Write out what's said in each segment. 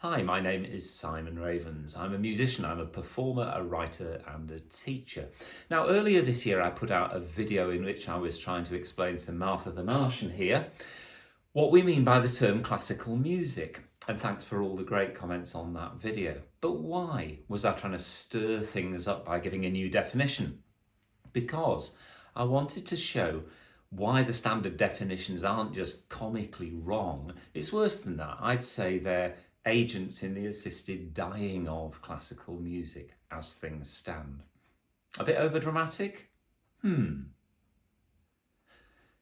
Hi, my name is Simon Ravens. I'm a musician, I'm a performer, a writer and a teacher. Now earlier this year I put out a video in which I was trying to explain to Martha the Martian here what we mean by the term classical music. And thanks for all the great comments on that video. But why was I trying to stir things up by giving a new definition? Because I wanted to show why the standard definitions aren't just comically wrong. It's worse than that. I'd say they're agents in the assisted dying of classical music as things stand. A bit overdramatic?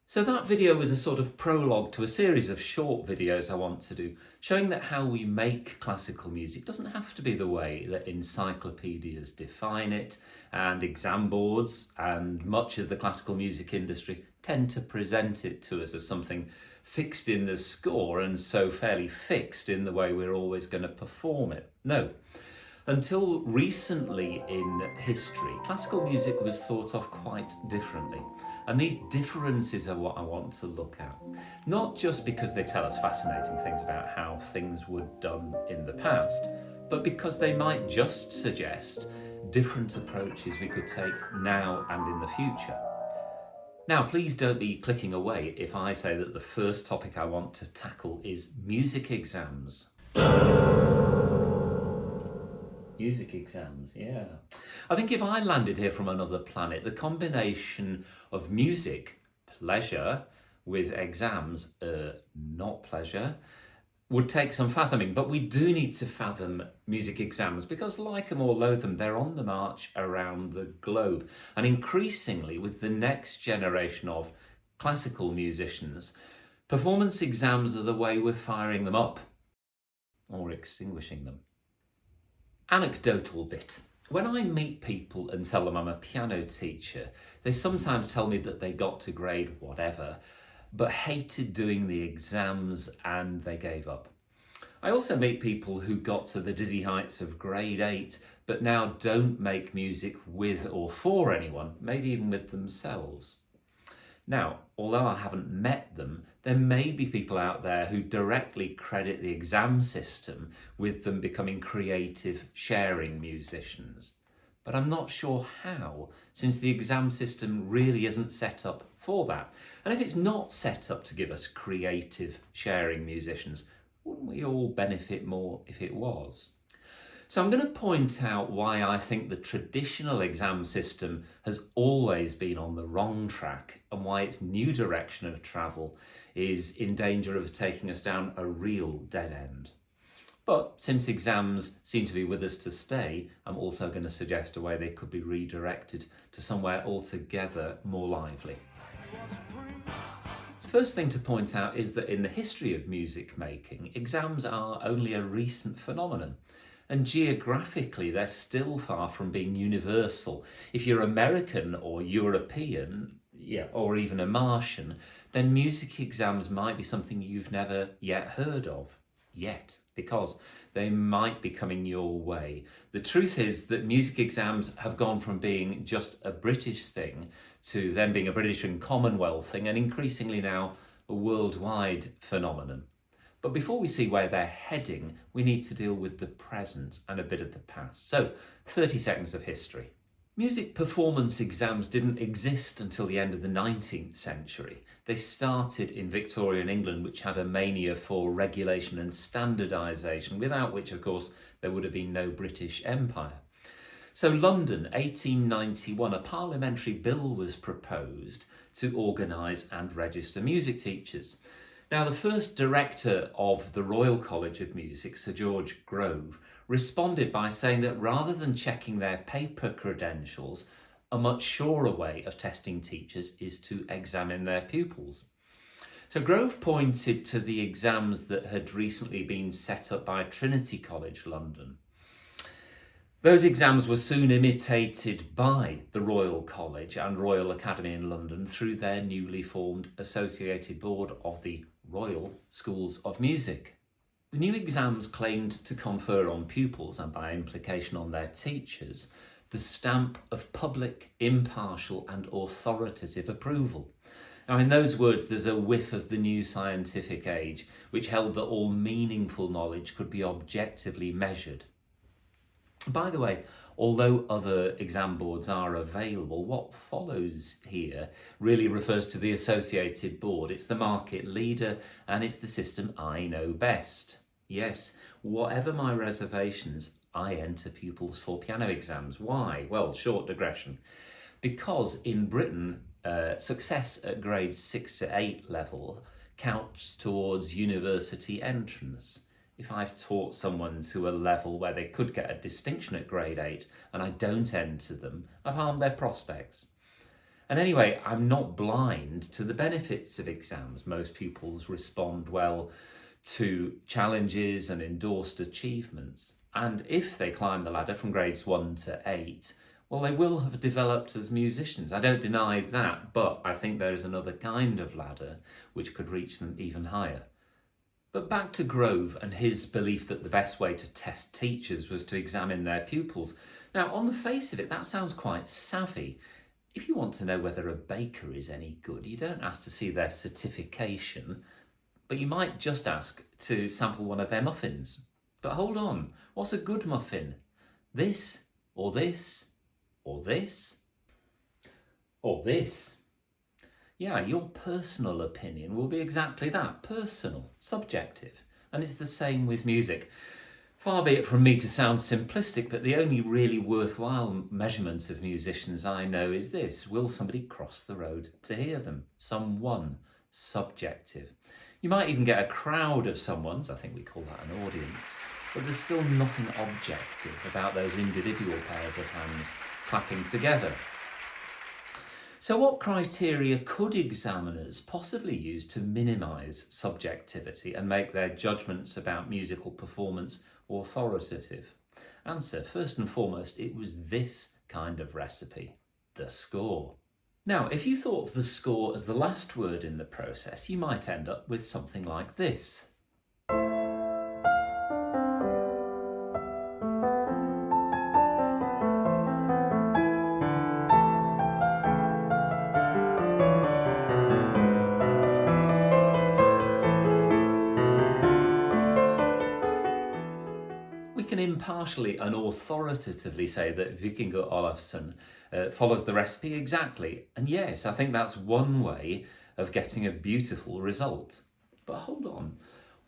So that video was a sort of prologue to a series of short videos I want to do, showing that how we make classical music doesn't have to be the way that encyclopedias define it, and exam boards and much of the classical music industry tend to present it to us as something fixed in the score and so fairly fixed in the way we're always going to perform it. No. Until recently in history, classical music was thought of quite differently. And these differences are what I want to look at. Not just because they tell us fascinating things about how things were done in the past, but because they might just suggest different approaches we could take now and in the future. Now, please don't be clicking away if I say that the first topic I want to tackle is music exams. Music exams, yeah. I think if I landed here from another planet, the combination of music, pleasure, with exams, not pleasure, would take some fathoming. But we do need to fathom music exams because, like them or loathe them, they're on the march around the globe. And increasingly, with the next generation of classical musicians, performance exams are the way we're firing them up or extinguishing them. Anecdotal bit. When I meet people and tell them I'm a piano teacher, they sometimes tell me that they got to grade whatever, but hated doing the exams and they gave up. I also meet people who got to the dizzy heights of grade 8, but now don't make music with or for anyone, maybe even with themselves. Now, although I haven't met them, there may be people out there who directly credit the exam system with them becoming creative, sharing musicians. But I'm not sure how, since the exam system really isn't set up for that. And if it's not set up to give us creative, sharing musicians, wouldn't we all benefit more if it was? So I'm going to point out why I think the traditional exam system has always been on the wrong track and why its new direction of travel is in danger of taking us down a real dead end. But since exams seem to be with us to stay, I'm also going to suggest a way they could be redirected to somewhere altogether more lively. First thing to point out is that in the history of music making, exams are only a recent phenomenon. And geographically, they're still far from being universal. If you're American or European, or even a Martian, then music exams might be something you've never yet heard of. Because they might be coming your way. The truth is that music exams have gone from being just a British thing to then being a British and Commonwealth thing, and increasingly now a worldwide phenomenon. But before we see where they're heading, we need to deal with the present and a bit of the past. So, 30 seconds of history. Music performance exams didn't exist until the end of the 19th century. They started in Victorian England, which had a mania for regulation and standardisation, without which, of course, there would have been no British Empire. So London, 1891, a parliamentary bill was proposed to organise and register music teachers. Now, the first director of the Royal College of Music, Sir George Grove, responded by saying that rather than checking their paper credentials, a much surer way of testing teachers is to examine their pupils. So Grove pointed to the exams that had recently been set up by Trinity College London. Those exams were soon imitated by the Royal College and Royal Academy in London through their newly formed Associated Board of the Royal Schools of Music. The new exams claimed to confer on pupils, and by implication on their teachers, the stamp of public, impartial and authoritative approval. Now, in those words, there's a whiff of the new scientific age, which held that all meaningful knowledge could be objectively measured. By the way, although other exam boards are available, what follows here really refers to the Associated Board. It's the market leader and it's the system I know best. Yes, whatever my reservations, I enter pupils for piano exams. Why? Well, short digression. Because in Britain, success at grades 6 to 8 level counts towards university entrance. If I've taught someone to a level where they could get a distinction at grade 8 and I don't enter them, I've harmed their prospects. And anyway, I'm not blind to the benefits of exams. Most pupils respond well to challenges and endorsed achievements. And if they climb the ladder from grades 1 to 8, well, they will have developed as musicians. I don't deny that, but I think there is another kind of ladder which could reach them even higher. But back to Grove and his belief that the best way to test teachers was to examine their pupils. Now, on the face of it, that sounds quite savvy. If you want to know whether a baker is any good, you don't ask to see their certification, but you might just ask to sample one of their muffins. But hold on, what's a good muffin? This, or this, or this, or this? Yeah, your personal opinion will be exactly that, personal, subjective. And it's the same with music. Far be it from me to sound simplistic, but the only really worthwhile measurement of musicians I know is this: will somebody cross the road to hear them? Someone, subjective. You might even get a crowd of someones, I think we call that an audience, but there's still nothing objective about those individual pairs of hands clapping together. So what criteria could examiners possibly use to minimise subjectivity and make their judgments about musical performance authoritative? Answer: first and foremost, it was this kind of recipe, the score. Now, if you thought of the score as the last word in the process, you might end up with something like this. We can impartially and authoritatively say that Vikingur Olafsson follows the recipe exactly. And yes, I think that's one way of getting a beautiful result. But hold on,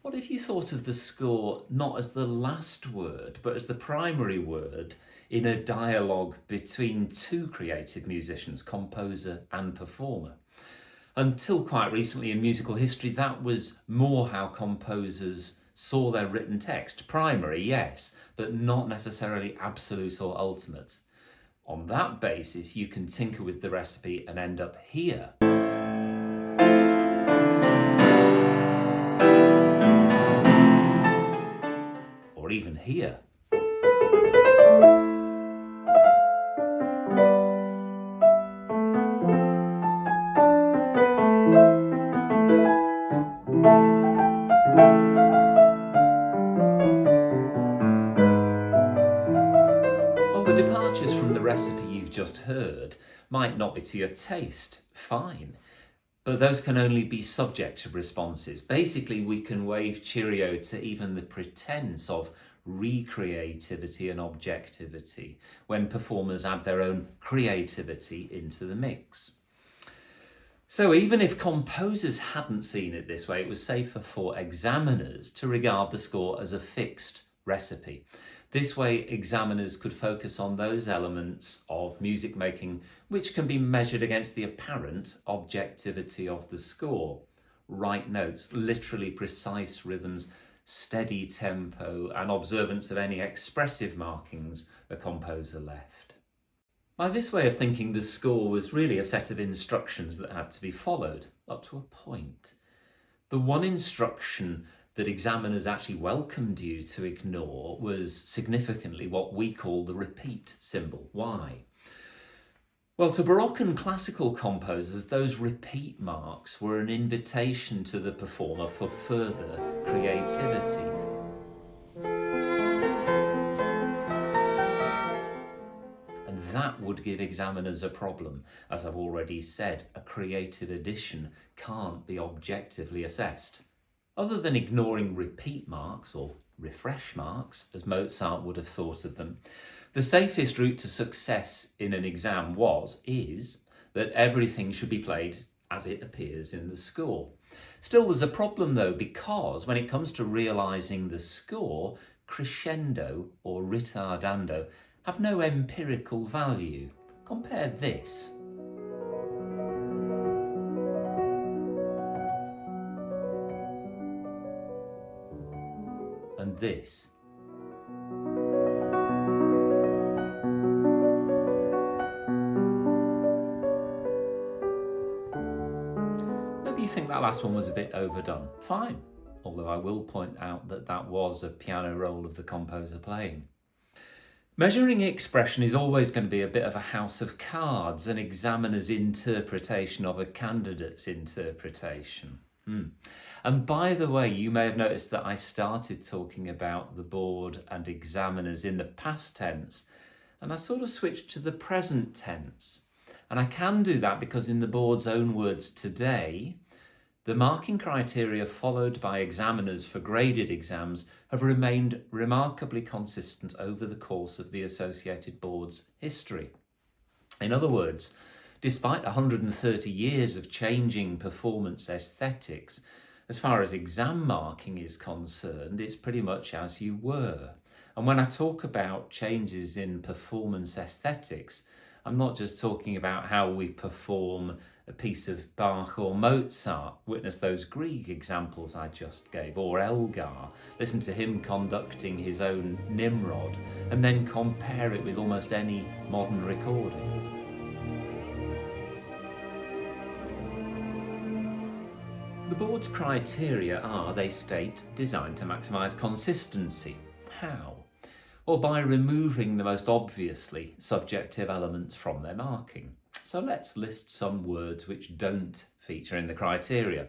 what if you thought of the score not as the last word, but as the primary word in a dialogue between two creative musicians, composer and performer? Until quite recently in musical history, that was more how composers saw their written text. Primary, yes, but not necessarily absolute or ultimate. On that basis, you can tinker with the recipe and end up here. Or even here. The departures from the recipe you've just heard might not be to your taste, fine, but those can only be subjective responses. Basically, we can wave cheerio to even the pretense of recreativity and objectivity when performers add their own creativity into the mix. So even if composers hadn't seen it this way, it was safer for examiners to regard the score as a fixed recipe. This way, examiners could focus on those elements of music making which can be measured against the apparent objectivity of the score. Right notes, literally precise rhythms, steady tempo, and observance of any expressive markings a composer left. By this way of thinking, the score was really a set of instructions that had to be followed, up to a point. The one instruction that examiners actually welcomed you to ignore was significantly what we call the repeat symbol. Why? Well, to Baroque and classical composers, those repeat marks were an invitation to the performer for further creativity. And that that would give examiners a problem. As I've already said, a creative addition can't be objectively assessed. Other than ignoring repeat marks, or refresh marks, as Mozart would have thought of them, the safest route to success in an exam is that everything should be played as it appears in the score. Still, there's a problem though, because when it comes to realising the score, crescendo or ritardando have no empirical value. Compare this. And this. Maybe you think that last one was a bit overdone. Fine. Although I will point out that that was a piano roll of the composer playing. Measuring expression is always going to be a bit of a house of cards, an examiner's interpretation of a candidate's interpretation. And by the way, you may have noticed that I started talking about the board and examiners in the past tense, and I sort of switched to the present tense. And I can do that because in the board's own words today, the marking criteria followed by examiners for graded exams have remained remarkably consistent over the course of the Associated Board's history. In other words, despite 130 years of changing performance aesthetics, as far as exam marking is concerned, it's pretty much as you were. And when I talk about changes in performance aesthetics, I'm not just talking about how we perform a piece of Bach or Mozart. Witness those Grieg examples I just gave, or Elgar. Listen to him conducting his own Nimrod, and then compare it with almost any modern recording. The board's criteria are, they state, designed to maximise consistency. How? Well, by removing the most obviously subjective elements from their marking. So let's list some words which don't feature in the criteria.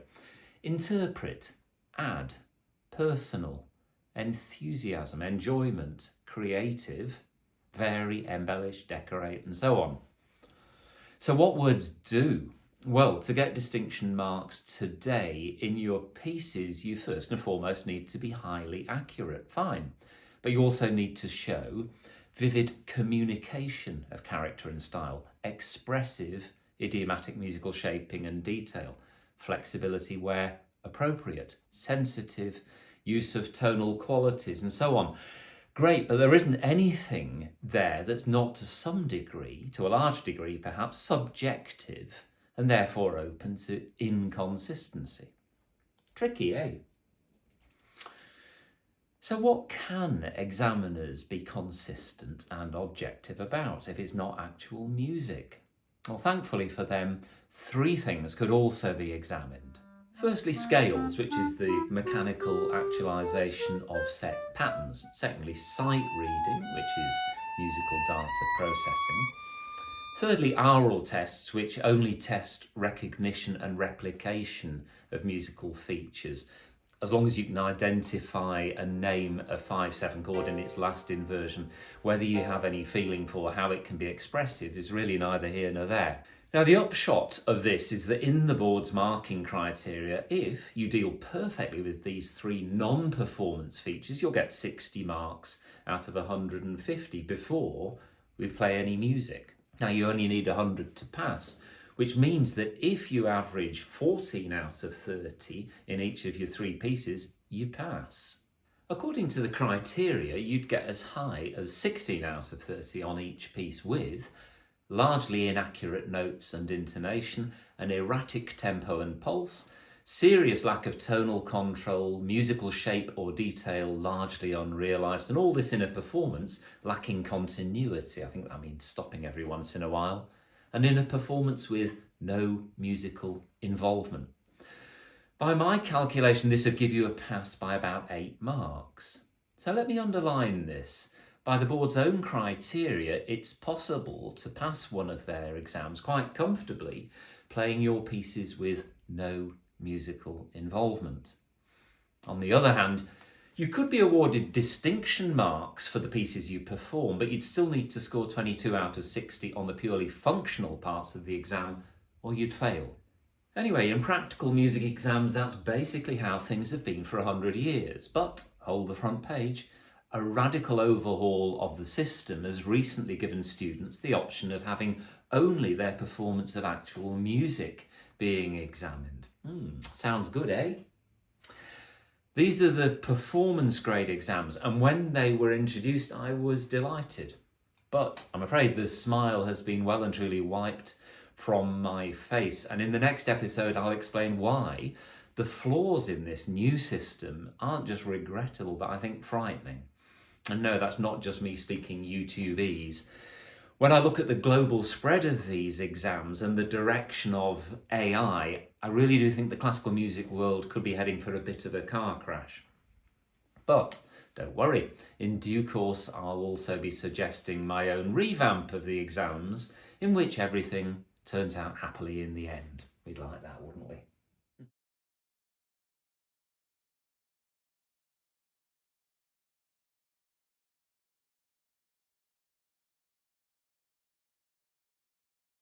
Interpret, add, personal, enthusiasm, enjoyment, creative, vary, embellish, decorate, and so on. So what words do? Well, to get distinction marks today in your pieces, you first and foremost need to be highly accurate. Fine. But you also need to show vivid communication of character and style, expressive idiomatic musical shaping and detail, flexibility where appropriate, sensitive use of tonal qualities, and so on. Great, but there isn't anything there that's not to some degree, to a large degree perhaps, subjective and therefore open to inconsistency. Tricky, eh? So what can examiners be consistent and objective about if it's not actual music? Well, thankfully for them, three things could also be examined. Firstly, scales, which is the mechanical actualization of set patterns. Secondly, sight reading, which is musical data processing. Thirdly, aural tests, which only test recognition and replication of musical features. As long as you can identify and name a 5/7 chord in its last inversion, whether you have any feeling for how it can be expressive is really neither here nor there. Now, the upshot of this is that in the board's marking criteria, if you deal perfectly with these three non-performance features, you'll get 60 marks out of 150 before we play any music. Now, you only need 100 to pass, which means that if you average 14 out of 30 in each of your three pieces, you pass. According to the criteria, you'd get as high as 16 out of 30 on each piece with largely inaccurate notes and intonation, an erratic tempo and pulse, serious lack of tonal control, musical shape or detail largely unrealised, and all this in a performance lacking continuity. I think that means stopping every once in a while. And in a performance with no musical involvement. By my calculation, this would give you a pass by about 8 marks. So let me underline this. By the board's own criteria, it's possible to pass one of their exams quite comfortably, playing your pieces with no musical involvement. On the other hand, You could be awarded distinction marks for the pieces you perform, but you'd still need to score 22 out of 60 on the purely functional parts of the exam, or you'd fail. Anyway, in practical music exams, that's basically how things have been for 100 years. But, hold the front page, a radical overhaul of the system has recently given students the option of having only their performance of actual music being examined. Sounds good, eh? These are the performance grade exams, and when they were introduced, I was delighted. But I'm afraid the smile has been well and truly wiped from my face, and in the next episode I'll explain why the flaws in this new system aren't just regrettable, but I think frightening. And no, that's not just me speaking YouTubeese. When I look at the global spread of these exams and the direction of AI, I really do think the classical music world could be heading for a bit of a car crash. But don't worry, in due course I'll also be suggesting my own revamp of the exams in which everything turns out happily in the end. We'd like that, wouldn't we?